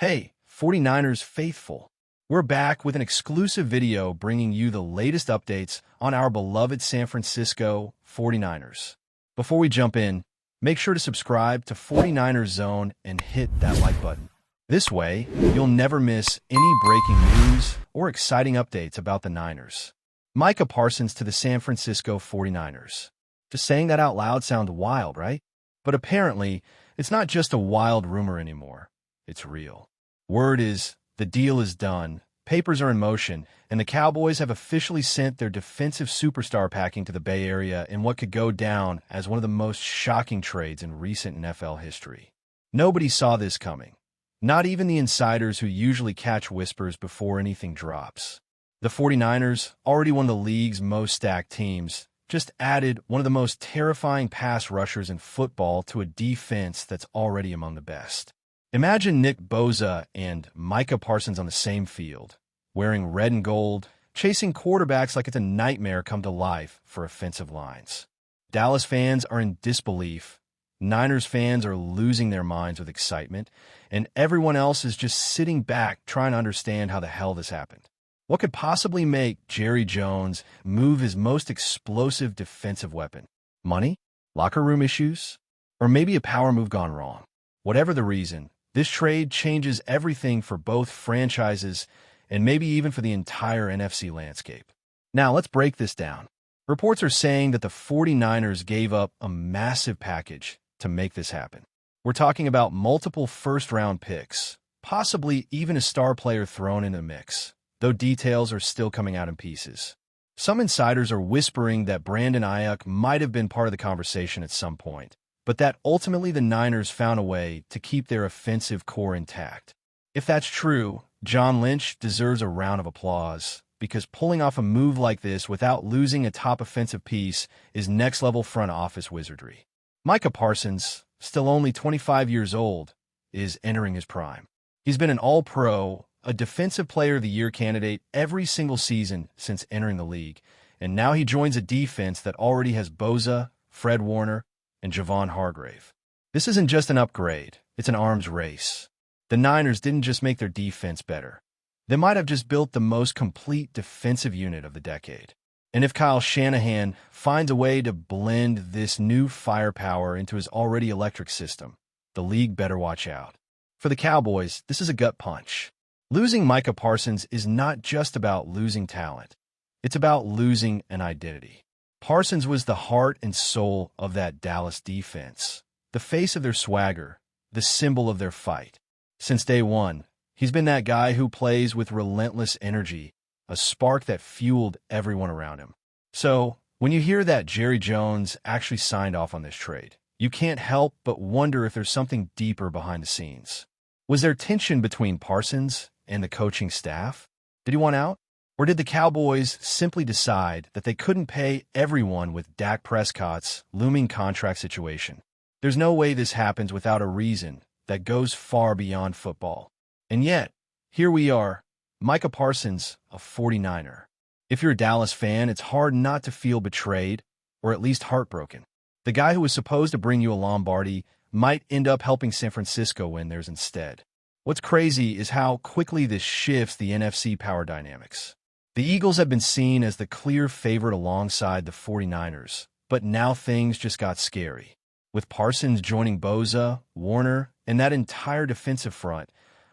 Hey, 49ers faithful. We're back with an exclusive video bringing you the latest updates on our beloved San Francisco 49ers. Before we jump in, make sure to subscribe to 49ers Zone and hit that like button. This way, you'll never miss any breaking news or exciting updates about the Niners. MICAH Parsons to the San Francisco 49ers. Just saying that out loud sounds wild, right? But apparently, it's not just a wild rumor anymore. It's real. Word is, the deal is done, papers are in motion, and the Cowboys have officially sent their defensive superstar packing to the Bay Area in what could go down as one of the most shocking trades in recent NFL history. Nobody saw this coming. Not even the insiders who usually catch whispers before anything drops. The 49ers, already one of the league's most stacked teams, just added one of the most terrifying pass rushers in football to a defense that's already among the best. Imagine Nick Bosa and MICAH Parsons on the same field, wearing red and gold, chasing quarterbacks like it's a nightmare come to life for offensive lines. Dallas fans are in disbelief, Niners fans are losing their minds with excitement, and everyone else is just sitting back trying to understand how the hell this happened. What could possibly make Jerry Jones move his most explosive defensive weapon? Money? Locker room issues? Or maybe a power move gone wrong? Whatever the reason, this trade changes everything for both franchises and maybe even for the entire NFC landscape. Now, let's break this down. Reports are saying that the 49ers gave up a massive package to make this happen. We're talking about multiple first-round picks, possibly even a star player thrown in the mix, though details are still coming out in pieces. Some insiders are whispering that Brandon Ayuk might have been part of the conversation at some point, but that ultimately the Niners found a way to keep their offensive core intact. If that's true, John Lynch deserves a round of applause, because pulling off a move like this without losing a top offensive piece is next-level front office wizardry. MICAH Parsons, still only 25 years old, is entering his prime. He's been an All-Pro, a Defensive Player of the Year candidate every single season since entering the league, and now he joins a defense that already has Bosa, Fred Warner, and Javon Hargrave. This isn't just an upgrade, it's an arms race. The Niners didn't just make their defense better. They might have just built the most complete defensive unit of the decade. And if Kyle Shanahan finds a way to blend this new firepower into his already electric system, the league better watch out. For the Cowboys, this is a gut punch. Losing MICAH Parsons is not just about losing talent. It's about losing an identity. Parsons was the heart and soul of that Dallas defense, the face of their swagger, the symbol of their fight. Since day one, he's been that guy who plays with relentless energy, a spark that fueled everyone around him. So, when you hear that Jerry Jones actually signed off on this trade, you can't help but wonder if there's something deeper behind the scenes. Was there tension between Parsons and the coaching staff? Did he want out? Or did the Cowboys simply decide that they couldn't pay everyone with Dak Prescott's looming contract situation? There's no way this happens without a reason that goes far beyond football. And yet, here we are, MICAH Parsons, a 49er. If you're a Dallas fan, it's hard not to feel betrayed, or at least heartbroken. The guy who was supposed to bring you a Lombardi might end up helping San Francisco win theirs instead. What's crazy is how quickly this shifts the NFC power dynamics. The Eagles have been seen as the clear favorite alongside the 49ers, but now things just got scary. With Parsons joining Bosa, Warner, and that entire defensive front,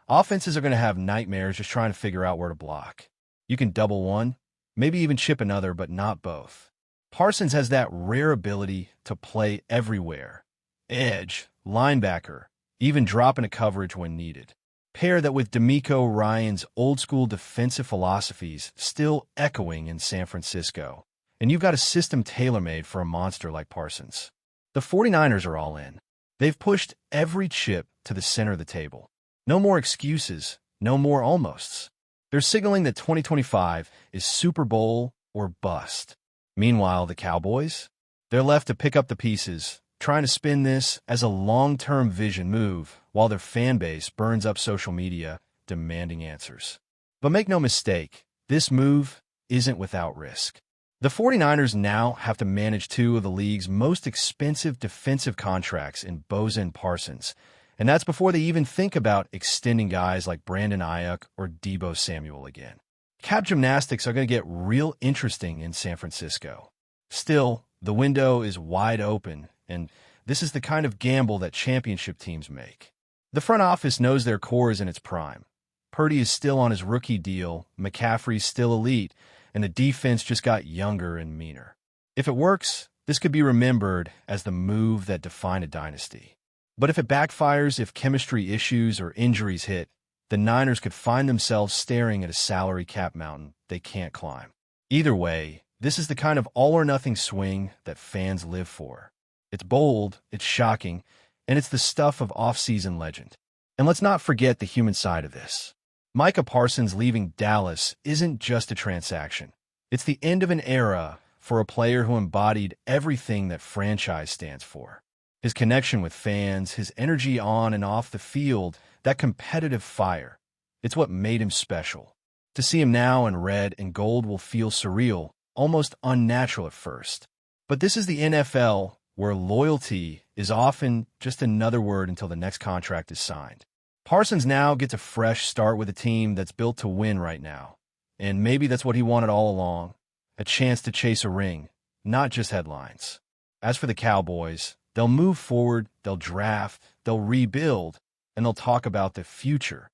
offenses are going to have nightmares just trying to figure out where to block. You can double one, maybe even chip another, but not both. Parsons has that rare ability to play everywhere. Edge, linebacker, even drop into coverage when needed. Pair that with DeMeco Ryans' old-school defensive philosophies still echoing in San Francisco. And you've got a system tailor-made for a monster like Parsons. The 49ers are all in. They've pushed every chip to the center of the table. No more excuses, no more almosts. They're signaling that 2025 is Super Bowl or bust. Meanwhile, the Cowboys? They're left to pick up the pieces, trying to spin this as a long-term vision move while their fan base burns up social media demanding answers. But make no mistake, this move isn't without risk. The 49ers now have to manage two of the league's most expensive defensive contracts in Bosa and Parsons, And that's before they even think about extending guys like Brandon Ayuk or Deebo Samuel again. Cap gymnastics are going to get real interesting in San Francisco. Still, the window is wide open, and this is the kind of gamble that championship teams make. The front office knows their core is in its prime. Purdy is still on his rookie deal, McCaffrey's still elite, and the defense just got younger and meaner. If it works, this could be remembered as the move that defined a dynasty. But if it backfires, if chemistry issues or injuries hit, the Niners could find themselves staring at a salary cap mountain they can't climb. Either way, this is the kind of all-or-nothing swing that fans live for. It's bold, it's shocking, and it's the stuff of off-season legend. And let's not forget the human side of this. MICAH Parsons leaving Dallas isn't just a transaction. It's the end of an era for a player who embodied everything that franchise stands for. His connection with fans, his energy on and off the field, that competitive fire. It's what made him special. To see him now in red and gold will feel surreal, almost unnatural at first. But this is the NFL, where loyalty is often just another word until the next contract is signed. Parsons now gets a fresh start with a team that's built to win right now. And maybe that's what he wanted all along, a chance to chase a ring, not just headlines. As for the Cowboys, they'll move forward, they'll draft, they'll rebuild, and they'll talk about the future.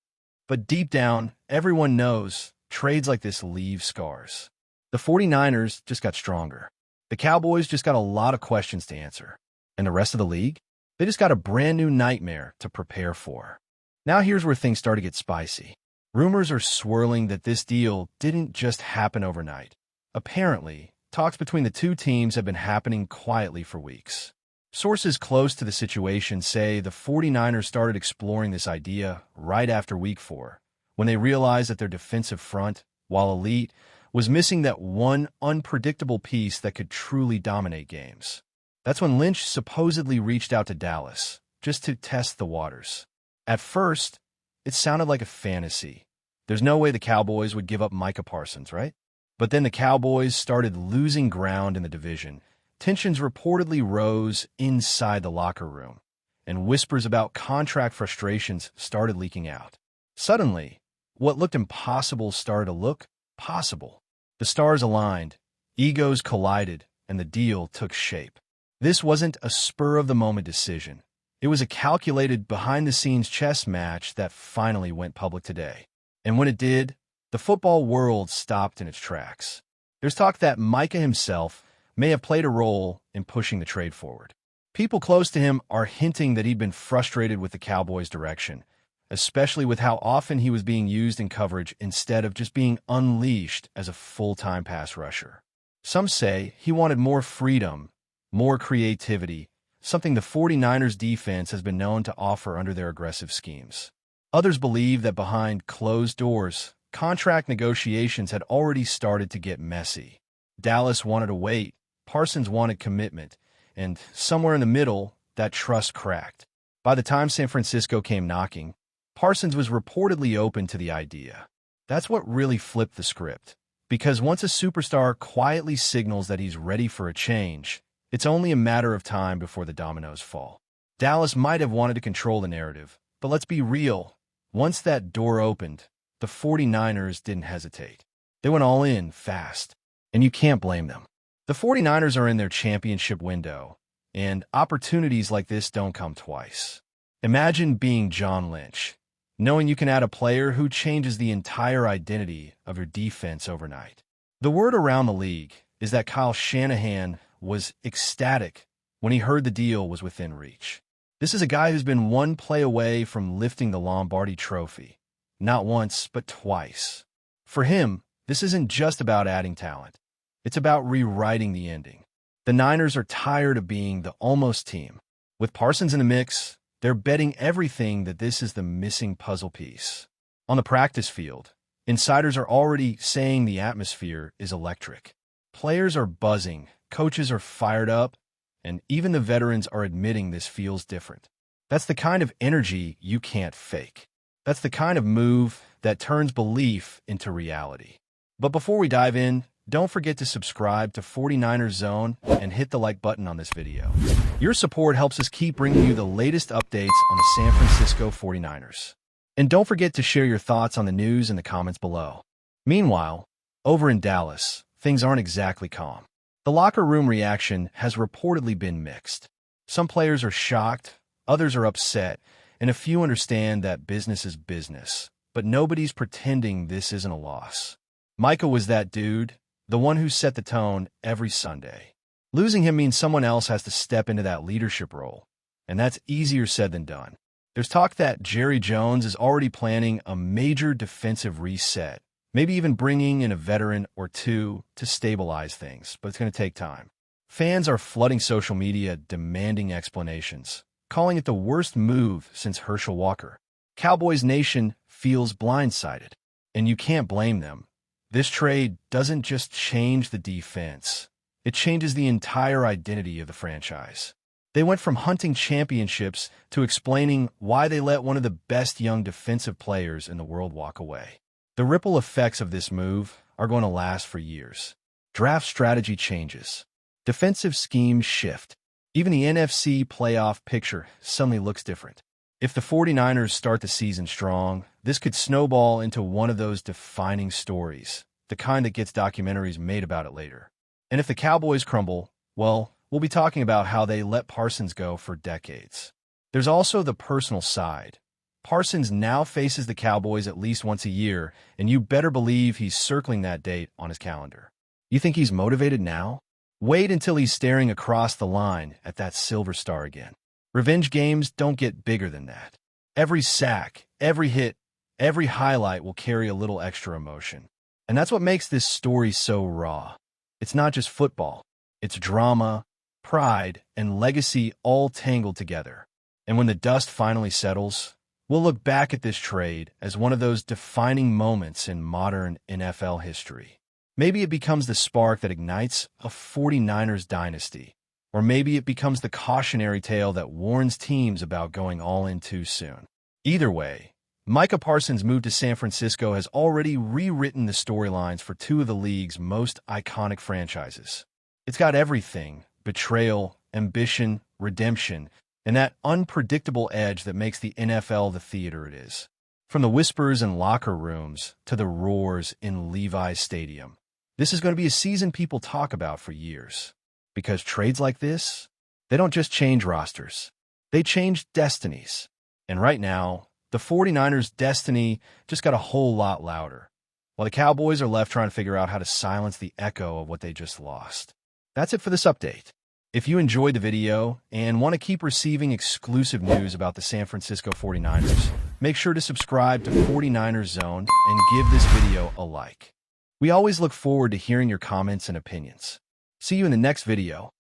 But deep down, everyone knows trades like this leave scars. The 49ers just got stronger. The Cowboys just got a lot of questions to answer. And the rest of the league? They just got a brand new nightmare to prepare for. Now here's where things start to get spicy. Rumors are swirling that this deal didn't just happen overnight. Apparently, talks between the two teams have been happening quietly for weeks. Sources close to the situation say the 49ers started exploring this idea right after Week 4, when they realized that their defensive front, while elite, was missing that one unpredictable piece that could truly dominate games. That's when Lynch supposedly reached out to Dallas, just to test the waters. At first, it sounded like a fantasy. There's no way the Cowboys would give up MICAH Parsons, right? But then the Cowboys started losing ground in the division. Tensions reportedly rose inside the locker room, and whispers about contract frustrations started leaking out. Suddenly, what looked impossible started to look possible. The stars aligned, egos collided, and the deal took shape. This wasn't a spur-of-the-moment decision. It was a calculated, behind-the-scenes chess match that finally went public today. And when it did, the football world stopped in its tracks. There's talk that MICAH himself may have played a role in pushing the trade forward. People close to him are hinting that he'd been frustrated with the Cowboys' direction, especially with how often he was being used in coverage instead of just being unleashed as a full-time pass rusher. Some say he wanted more freedom, more creativity, something the 49ers defense has been known to offer under their aggressive schemes. Others believe that behind closed doors, contract negotiations had already started to get messy. Dallas wanted to wait, Parsons wanted commitment, and somewhere in the middle, that trust cracked. By the time San Francisco came knocking, Parsons was reportedly open to the idea. That's what really flipped the script. Because once a superstar quietly signals that he's ready for a change, it's only a matter of time before the dominoes fall. Dallas might have wanted to control the narrative, but let's be real. Once that door opened, the 49ers didn't hesitate. They went all in fast, and you can't blame them. The 49ers are in their championship window, and opportunities like this don't come twice. Imagine being John Lynch, knowing you can add a player who changes the entire identity of your defense overnight. The word around the league is that Kyle Shanahan was ecstatic when he heard the deal was within reach. This is a guy who's been one play away from lifting the Lombardi Trophy, not once, but twice. For him, this isn't just about adding talent. It's about rewriting the ending. The Niners are tired of being the almost team. With Parsons in the mix, they're betting everything that this is the missing puzzle piece. On the practice field, insiders are already saying the atmosphere is electric. Players are buzzing, coaches are fired up, and even the veterans are admitting this feels different. That's the kind of energy you can't fake. That's the kind of move that turns belief into reality. But before we dive in, don't forget to subscribe to 49ers Zone and hit the like button on this video. Your support helps us keep bringing you the latest updates on the San Francisco 49ers. And don't forget to share your thoughts on the news in the comments below. Meanwhile, over in Dallas, things aren't exactly calm. The locker room reaction has reportedly been mixed. Some players are shocked, others are upset, and a few understand that business is business. But nobody's pretending this isn't a loss. MICAH was that dude, the one who set the tone every Sunday. Losing him means someone else has to step into that leadership role, and that's easier said than done. There's talk that Jerry Jones is already planning a major defensive reset, maybe even bringing in a veteran or two to stabilize things, but it's going to take time. Fans are flooding social media demanding explanations, calling it the worst move since Herschel Walker. Cowboys Nation feels blindsided, and you can't blame them. This trade doesn't just change the defense. It changes the entire identity of the franchise. They went from hunting championships to explaining why they let one of the best young defensive players in the world walk away. The ripple effects of this move are going to last for years. Draft strategy changes. Defensive schemes shift. Even the NFC playoff picture suddenly looks different. If the 49ers start the season strong, this could snowball into one of those defining stories, the kind that gets documentaries made about it later. And if the Cowboys crumble, well, we'll be talking about how they let Parsons go for decades. There's also the personal side. Parsons now faces the Cowboys at least once a year, and you better believe he's circling that date on his calendar. You think he's motivated now? Wait until he's staring across the line at that silver star again. Revenge games don't get bigger than that. Every sack, every hit, every highlight will carry a little extra emotion. And that's what makes this story so raw. It's not just football. It's drama, pride, and legacy all tangled together. And when the dust finally settles, we'll look back at this trade as one of those defining moments in modern NFL history. Maybe it becomes the spark that ignites a 49ers dynasty. Or maybe it becomes the cautionary tale that warns teams about going all in too soon. Either way, MICAH Parsons' move to San Francisco has already rewritten the storylines for two of the league's most iconic franchises. It's got everything: betrayal, ambition, redemption, and that unpredictable edge that makes the NFL the theater it is. From the whispers in locker rooms to the roars in Levi's Stadium, this is going to be a season people talk about for years. Because trades like this, they don't just change rosters. They change destinies. And right now, the 49ers' destiny just got a whole lot louder, while the Cowboys are left trying to figure out how to silence the echo of what they just lost. That's it for this update. If you enjoyed the video and want to keep receiving exclusive news about the San Francisco 49ers, make sure to subscribe to 49ers Zone and give this video a like. We always look forward to hearing your comments and opinions. See you in the next video.